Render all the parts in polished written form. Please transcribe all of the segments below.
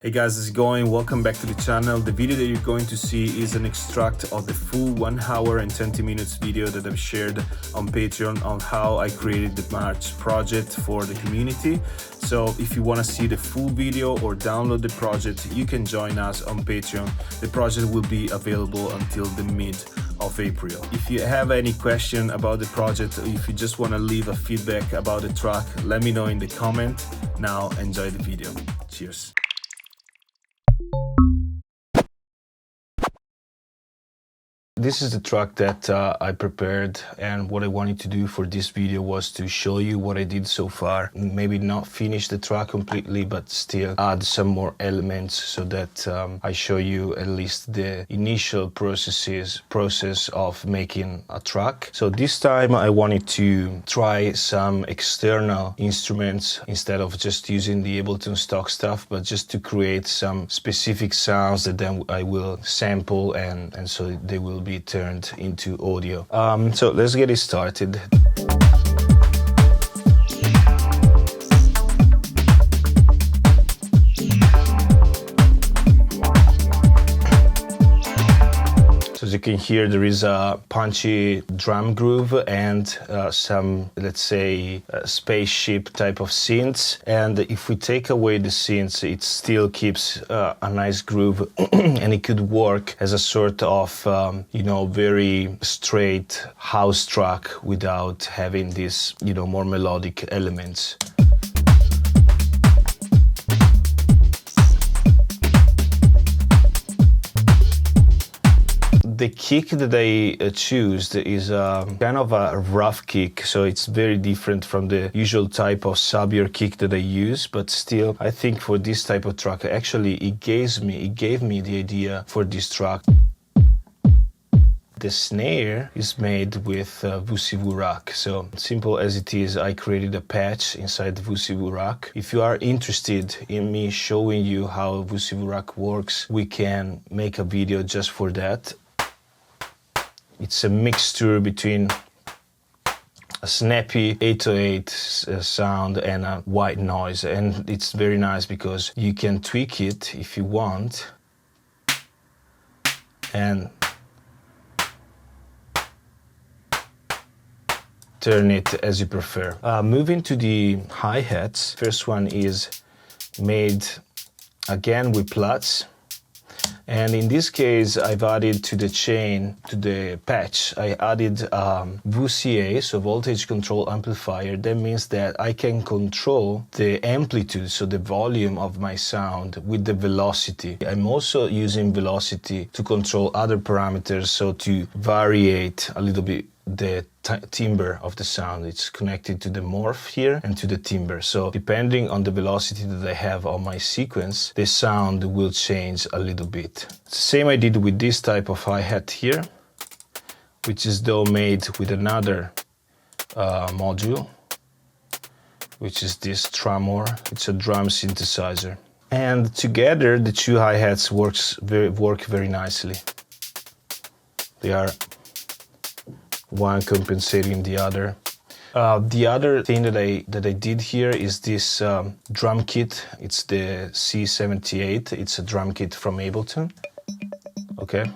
Hey guys, how's it going? Welcome back to the channel. The video that you're going to see is an extract of the full 1 hour and 20 minutes video that I've shared on Patreon on how I created the March project for the community. So if you want to see the full video or download the project, you can join us on Patreon. The project will be available until the mid of April. If you have any question about the project, or if you just want to leave a feedback about the track, let me know in the comment. Now enjoy the video. Cheers. This is the track that I prepared, and what I wanted to do for this video was to show you what I did so far. Maybe not finish the track completely, but still add some more elements so that I show you at least the initial process of making a track. So this time I wanted to try some external instruments instead of just using the Ableton stock stuff, but just to create some specific sounds that then I will sample and so they will be turned into audio. So let's get it started. So as you can hear, there is a punchy drum groove and some, let's say, spaceship type of synths. And if we take away the synths, it still keeps a nice groove and it could work as a sort of, very straight house track without having these, more melodic elements. The kick that I choose is kind of a rough kick, so it's very different from the usual type of subbier kick that I use, but still I think for this type of track, actually it gave me the idea for this track. The snare is made with Vusivu Rack. So simple as it is, I created a patch inside the Vusivu Rack. If you are interested in me showing you how Vusivu Rack works, we can make a video just for that. It's a mixture between a snappy 808 sound and a white noise, and it's very nice because you can tweak it if you want and turn it as you prefer. Moving to the hi-hats, first one is made again with Platts. And in this case, I've added to the chain, to the patch, I added VCA, so voltage control amplifier. That means that I can control the amplitude, so the volume of my sound with the velocity. I'm also using velocity to control other parameters, so to variate a little bit the timbre of the sound. It's connected to the morph here and to the timbre. So depending on the velocity that I have on my sequence, the sound will change a little bit. It's the same I did with this type of hi-hat here, which is though made with another module, which is this Tremor. It's a drum synthesizer. And together the two hi-hats work very nicely. They are one compensating the other. The other thing that I did here is this drum kit. It's the C78. It's a drum kit from Ableton. Okay.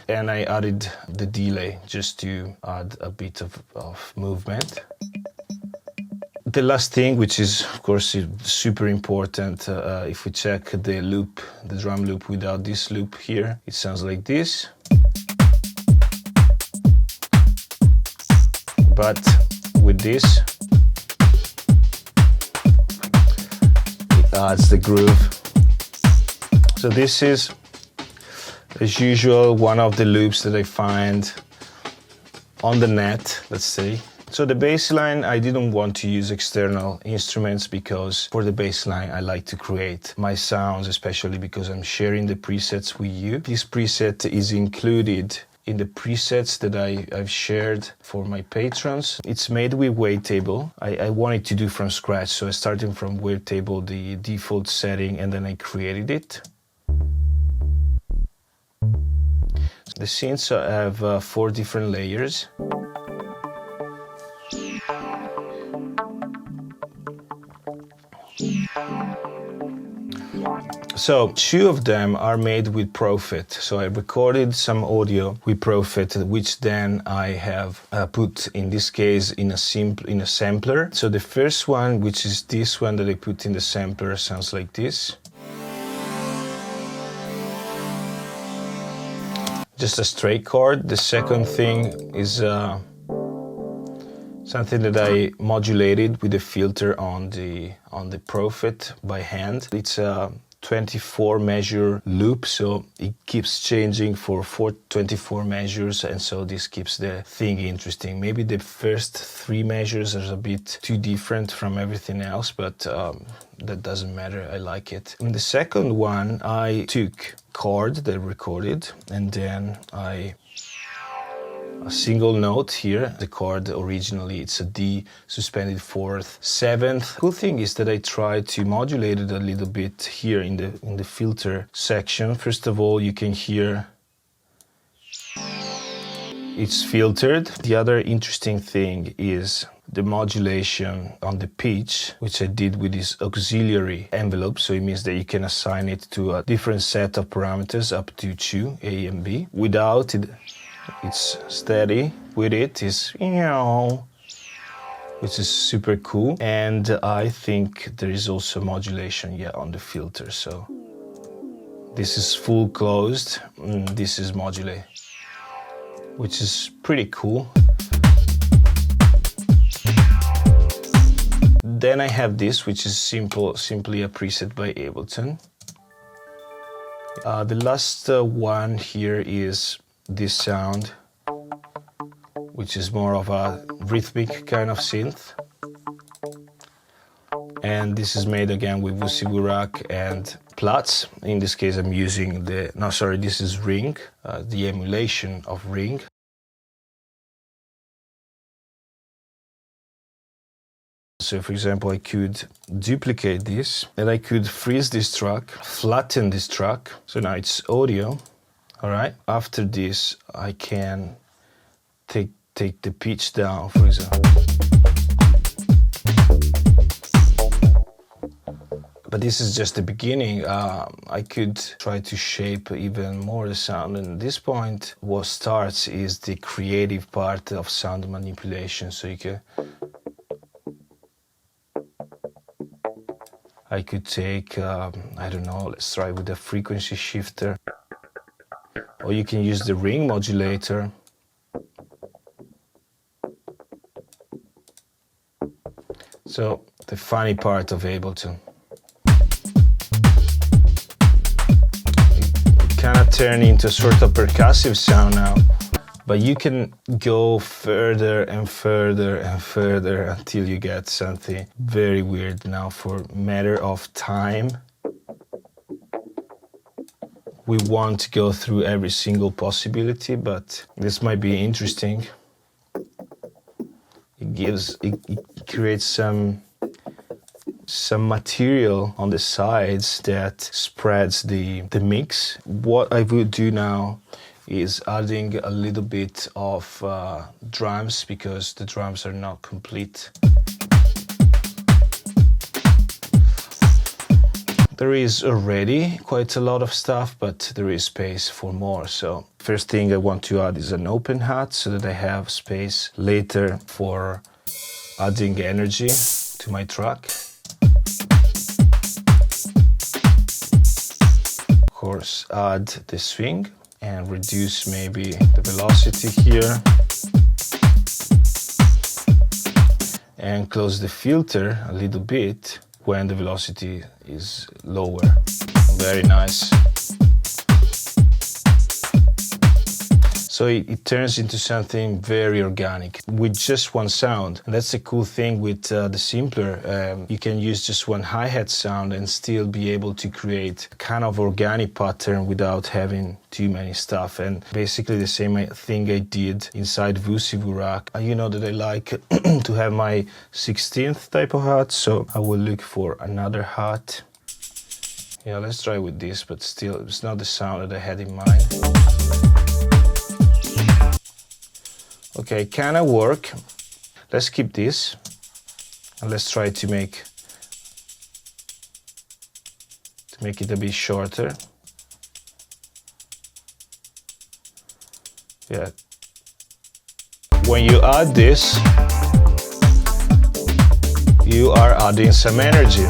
And I added the delay just to add a bit of movement. The last thing, which is of course super important, if we check the loop, the drum loop without this loop here, it sounds like this. But with this, it adds the groove. So this is, as usual, one of the loops that I find on the net, let's say. So the bassline, I didn't want to use external instruments because for the bassline, I like to create my sounds, especially because I'm sharing the presets with you. This preset is included in the presets that I've shared for my patrons. It's made with Wavetable. I wanted to do from scratch, so I started from Wavetable, the default setting, and then I created it. The synths have 4 different layers. So 2 of them are made with Profit. So I recorded some audio with Profit, which then I have put, in this case, in a sampler. So the first one, which is this one that I put in the sampler, sounds like this. Just a straight chord. The second thing is something that I modulated with a filter on the Profit by hand. It's a 24 measure loop, so it keeps changing for 24 measures, and so this keeps the thing interesting. Maybe the first 3 measures are a bit too different from everything else, but that doesn't matter. I like it. In the second one, I took chord that I recorded, and then a single note here. The chord originally it's a D suspended 4th, 7th. Cool thing is that I tried to modulate it a little bit here in the filter section. First of all, you can hear it's filtered. The other interesting thing is the modulation on the pitch, which I did with this auxiliary envelope. So it means that you can assign it to a different set of parameters up to 2, A and B. Without it, it's steady. With it is, which is super cool. And I think there is also modulation, on the filter. So this is full closed, this is modulate, which is pretty cool. Then I have this, which is simply a preset by Ableton. The last one here is this sound, which is more of a rhythmic kind of synth. And this is made again with Vusiburak and Platz. In this case, I'm using this is Ring, the emulation of Ring. So for example, I could duplicate this and I could freeze this track, flatten this track. So now it's audio. All right. After this, I can take the pitch down, for example. But this is just the beginning. I could try to shape even more the sound. And at this point, what starts is the creative part of sound manipulation. So I could take, I don't know, let's try with a frequency shifter. Or you can use the ring modulator. So the funny part of Ableton. It kind of turned into a sort of percussive sound now. But you can go further and further and further until you get something very weird. Now, for matter of time, we won't go through every single possibility, but this might be interesting. It creates some material on the sides that spreads the mix. What I will do now is adding a little bit of drums, because the drums are not complete. There is already quite a lot of stuff, but there is space for more. So first thing I want to add is an open hat so that I have space later for adding energy to my track. Of course, add the swing and reduce maybe the velocity here. And close the filter a little bit when the velocity is lower. Very nice. So it turns into something very organic with just one sound. And that's the cool thing with the Simpler. You can use just one hi-hat sound and still be able to create a kind of organic pattern without having too many stuff. And basically the same thing I did inside Vusiburak. You know that I like to have my 16th type of hat, so I will look for another hat. Yeah, let's try with this, but still it's not the sound that I had in mind. Okay, can I work? Let's keep this and let's try to make make it a bit shorter. Yeah. When you add this, you are adding some energy.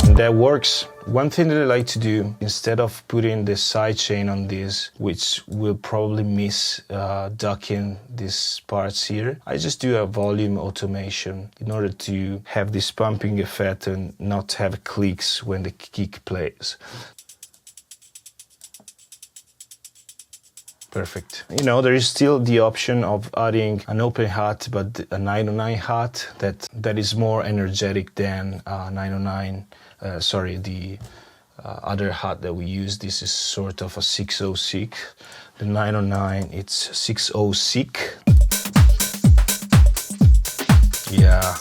And that works. One thing that I like to do, instead of putting the sidechain on this, which will probably miss ducking these parts here, I just do a volume automation in order to have this pumping effect and not have clicks when the kick plays. Perfect. You know, there is still the option of adding an open hat, but a 909 hat that is more energetic than 909. Sorry, the other hat that we use. This is sort of a 606. The 909, it's 606. Yeah.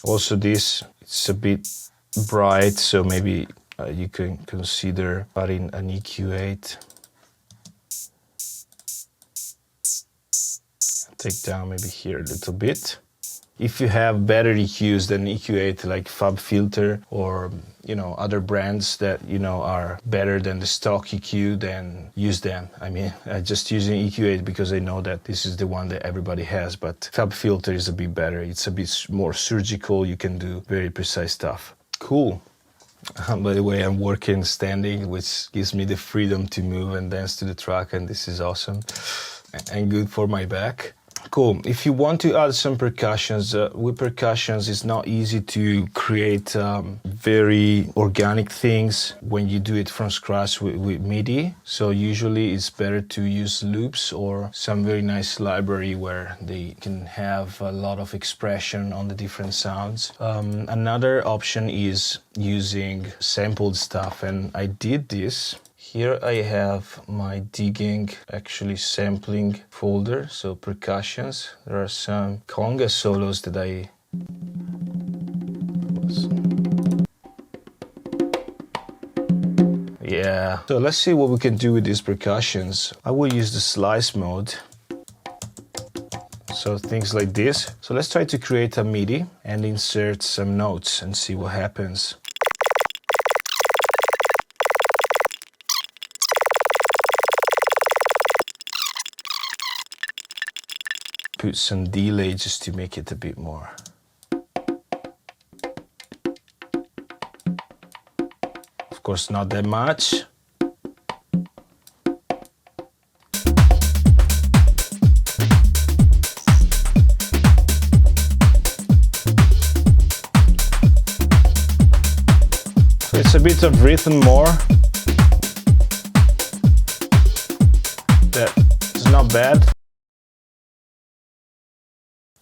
Also this, it's a bit bright, so maybe you can consider adding an EQ8. Take down maybe here a little bit. If you have better EQs than EQ8, like FabFilter or, you know, other brands that, you know, are better than the stock EQ, then use them. I mean, I'm just using EQ8 because I know that this is the one that everybody has, but FabFilter is a bit better. It's a bit more surgical. You can do very precise stuff. Cool. By the way, I'm working standing, which gives me the freedom to move and dance to the track, and this is awesome and good for my back. Cool. If you want to add some percussions, with percussions it's not easy to create very organic things when you do it from scratch with MIDI. So usually it's better to use loops or some very nice library where they can have a lot of expression on the different sounds. Another option is using sampled stuff, and I did this. Here I have my digging, actually sampling folder, so percussions. There are some conga solos that I... Yeah. So let's see what we can do with these percussions. I will use the slice mode. So things like this. So let's try to create a MIDI and insert some notes and see what happens. Put some delay just to make it a bit more. Of course, not that much. So it's a bit of rhythm more. That is not bad.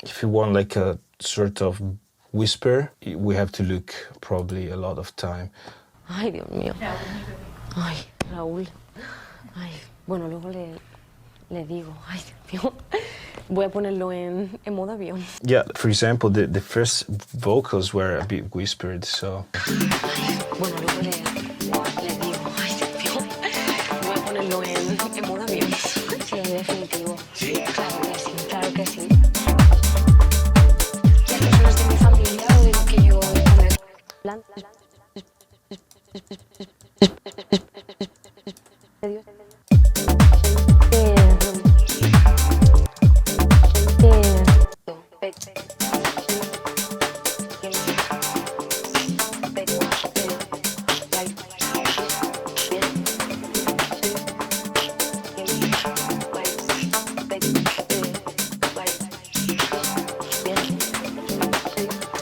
If you want like a sort of whisper, we have to look probably a lot of time. Ay, Dios mío. Ay, Raúl. Ay, bueno, luego le digo. Ay, Dios mío. Voy a ponerlo en modo avión. Yeah, for example, the first vocals were a bit whispered, so... Bueno, luego le digo. Ay, Dios mío. Voy a ponerlo en modo avión. Sí, definitivo. Claro que sí, claro que sí.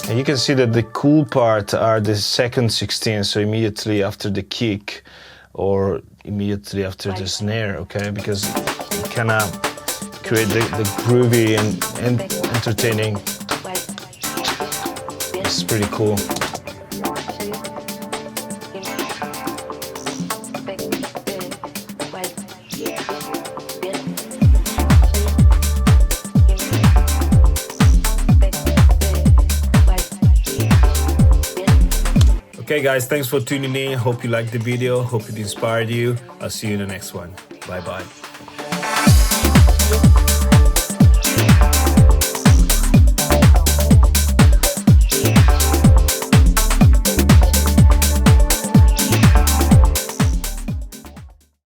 And you can see that the cool part are the second 16, so immediately after the kick or immediately after the snare, okay? Because it kind of create the groovy and entertaining. It's pretty cool. Okay guys, thanks for tuning in. Hope you liked the video. Hope it inspired you. I'll see you in the next one. Bye bye.